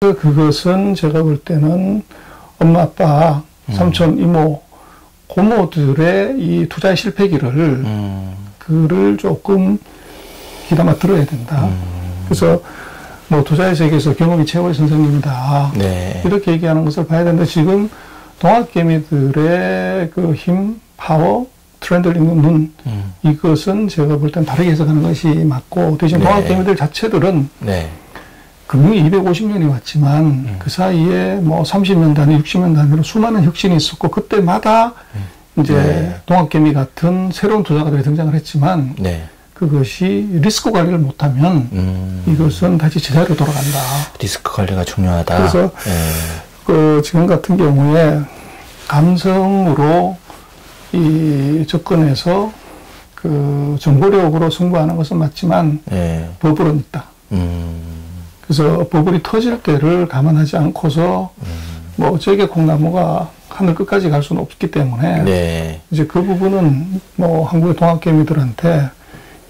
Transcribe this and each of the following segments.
그것은 제가 볼 때는 엄마, 아빠, 삼촌, 이모, 고모들의 이 투자의 실패기를 그를 조금 귀담아 들어야 된다. 그래서 뭐 투자의 세계에서 경험이 최고의 선생님이다. 네. 이렇게 얘기하는 것을 봐야 되는데 지금 동학개미들의 그 힘, 파워, 트렌드를 읽는 눈 이것은 제가 볼 땐 다르게 해석하는 것이 맞고 대신 네. 동학개미들 자체들은 네. 금융이 250년이 왔지만 그 사이에 뭐 30년 단위, 60년 단위로 수많은 혁신이 있었고 그때마다 이제 네. 동학개미 같은 새로운 투자가들이 등장을 했지만 네. 그것이 리스크 관리를 못하면 이것은 다시 제자리로 돌아간다. 리스크 관리가 중요하다. 그래서 네. 그 지금 같은 경우에 감성으로 이 접근해서 그 정보력으로 승부하는 것은 맞지만 네. 버블은 있다. 그래서 버블이 터질 때를 감안하지 않고서 뭐 저게 콩나무가 하늘 끝까지 갈 수는 없기 때문에 네. 이제 그 부분은 뭐 한국의 동학개미들한테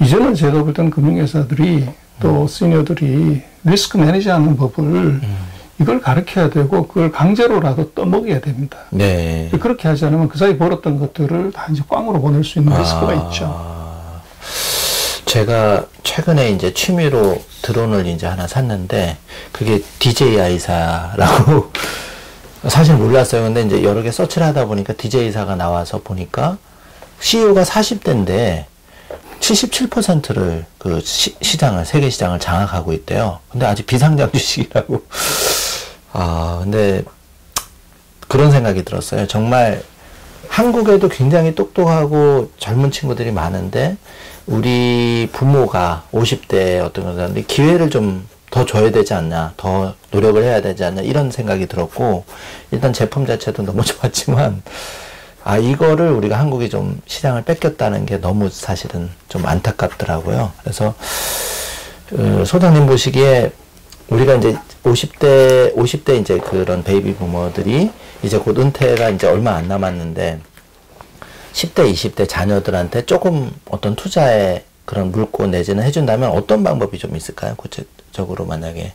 이제는 제가 볼 때는 금융회사들이 또 시니어들이 리스크 매니지하는 법을 이걸 가르쳐야 되고 그걸 강제로라도 떠먹여야 됩니다. 네. 그렇게 하지 않으면 그 사이 벌었던 것들을 다 이제 꽝으로 보낼 수 있는 리스크가 있죠. 제가 최근에 이제 취미로 드론을 이제 하나 샀는데 그게 DJI사라고 사실 몰랐어요. 근데 이제 여러 개 서치를 하다 보니까 DJI사가 나와서 보니까 CEO가 40대인데 77%를 그 시장을, 세계 시장을 장악하고 있대요. 근데 아직 비상장 주식이라고. 근데 그런 생각이 들었어요. 정말 한국에도 굉장히 똑똑하고 젊은 친구들이 많은데 우리 부모가 50대 어떤 것들이 기회를 좀 더 줘야 되지 않냐, 더 노력을 해야 되지 않냐 이런 생각이 들었고 일단 제품 자체도 너무 좋았지만 이거를 우리가 한국이 좀 시장을 뺏겼다는 게 너무 사실은 좀 안타깝더라고요. 그래서 소장님 보시기에 우리가 이제 50대 이제 그런 베이비 부모들이 이제 곧 은퇴가 이제 얼마 안 남았는데 10대, 20대 자녀들한테 조금 어떤 투자에 그런 물고 내지는 해준다면 어떤 방법이 좀 있을까요? 구체적으로 만약에.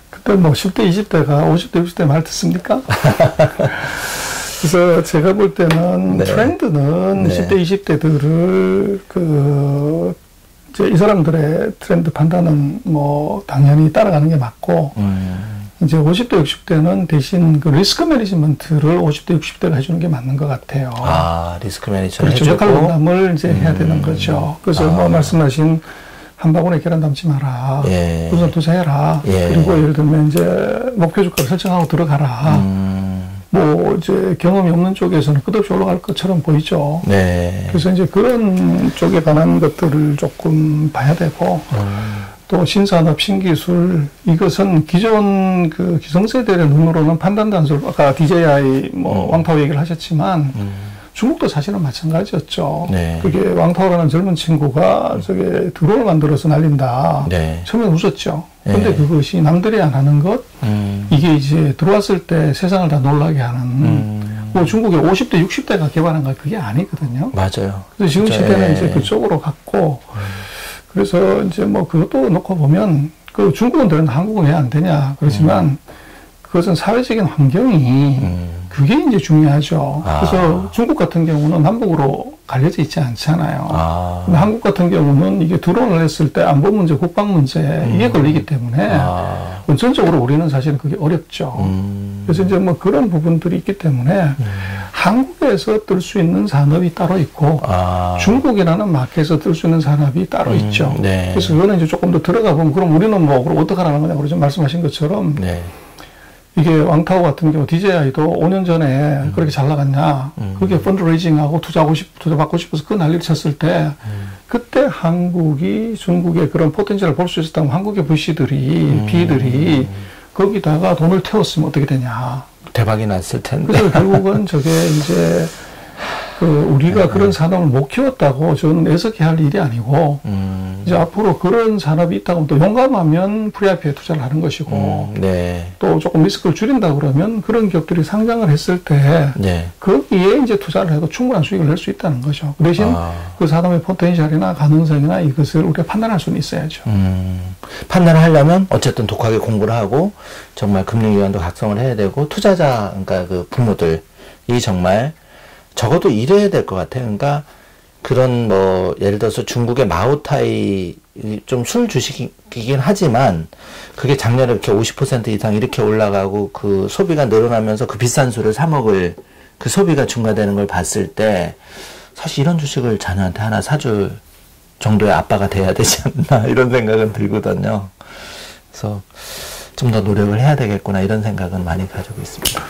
그때 뭐 10대, 20대가 50대, 60대 말 듣습니까? 그래서 제가 볼 때는 네. 트렌드는 네. 10대, 20대들을 이제 이 사람들의 트렌드 판단은 뭐 당연히 따라가는 게 맞고 이제 50대, 60대는 대신 그 리스크 매니지먼트를 50대, 60대가 해주는 게 맞는 것 같아요. 리스크 매니지먼트 그렇죠. 역할 분담을 이제 해야 되는 거죠. 그래서 뭐 말씀하신 한 바구니에 계란 담지 마라. 예. 우선 투자해라. 예. 그리고 예를 들면 이제 목표 주가를 설정하고 들어가라. 뭐 이제 경험이 없는 쪽에서는 끝없이 올라갈 것처럼 보이죠. 네. 그래서 이제 그런 쪽에 관한 것들을 조금 봐야 되고 또 신산업, 신기술 이것은 기존 그 기성세대의 눈으로는 판단 단술 아까 DJI 뭐 왕타오 얘기를 하셨지만 중국도 사실은 마찬가지였죠. 네. 그게 왕타오라는 젊은 친구가 저게 드론을 만들어서 날린다. 네. 처음에 웃었죠. 근데 네. 그것이 남들이 안 하는 것, 이게 이제 들어왔을 때 세상을 다 놀라게 하는, 뭐 중국의 50대, 60대가 개발한 거 그게 아니거든요. 맞아요. 그래서 지금 시대는 예. 이제 그쪽으로 갔고, 그래서 이제 뭐 그것도 놓고 보면, 그 중국은 되는데 한국은 왜 안 되냐. 그렇지만 그것은 사회적인 환경이 그게 이제 중요하죠. 그래서 중국 같은 경우는 남북으로 갈려져 있지 않잖아요. 근데 한국 같은 경우는 이게 드론을 했을 때 안보 문제, 국방 문제 이게 걸리기 때문에 원천적으로 우리는 사실은 그게 어렵죠. 그래서 이제 뭐 그런 부분들이 있기 때문에 한국에서 뜰 수 있는 산업이 따로 있고 중국이라는 마켓에서 뜰 수 있는 산업이 따로 있죠. 네. 그래서 그거는 이제 조금 더 들어가 보면 그럼 우리는 뭐 그럼 어떡하라는 거냐. 그러죠. 말씀하신 것처럼 네. 이게 왕타오 같은 경우 DJI도 5년 전에 그렇게 잘 나갔냐. 그게 펀드레이징하고 투자 받고 싶어서 그 난리를 쳤을 때 그때 한국이 중국의 그런 포텐셜을 볼 수 있었다면 한국의 VC들이, PE들이 거기다가 돈을 태웠으면 어떻게 되냐. 대박이 났을 텐데. 그래서 결국은 저게 이제 우리가 그런 산업을 못 키웠다고 저는 애석해 할 일이 아니고, 이제 앞으로 그런 산업이 있다고 하면 또 용감하면 프리IPO에 투자를 하는 것이고, 네. 또 조금 리스크를 줄인다 그러면 그런 기업들이 상장을 했을 때, 네. 거기에 이제 투자를 해도 충분한 수익을 낼 수 있다는 거죠. 그 대신 그 산업의 포텐셜이나 가능성이나 이것을 우리가 판단할 수는 있어야죠. 판단을 하려면 어쨌든 독하게 공부를 하고, 정말 금융기관도 각성을 해야 되고, 투자자, 그러니까 그 부모들이 정말 적어도 이래야 될 것 같아요. 그러니까 그런 뭐 예를 들어서 중국의 마오타이 좀 술 주식이긴 하지만 그게 작년에 이렇게 50% 이상 이렇게 올라가고 그 소비가 늘어나면서 그 비싼 술을 사 먹을 그 소비가 증가되는 걸 봤을 때 사실 이런 주식을 자녀한테 하나 사줄 정도의 아빠가 돼야 되지 않나 이런 생각은 들거든요. 그래서 좀 더 노력을 해야 되겠구나 이런 생각은 많이 가지고 있습니다.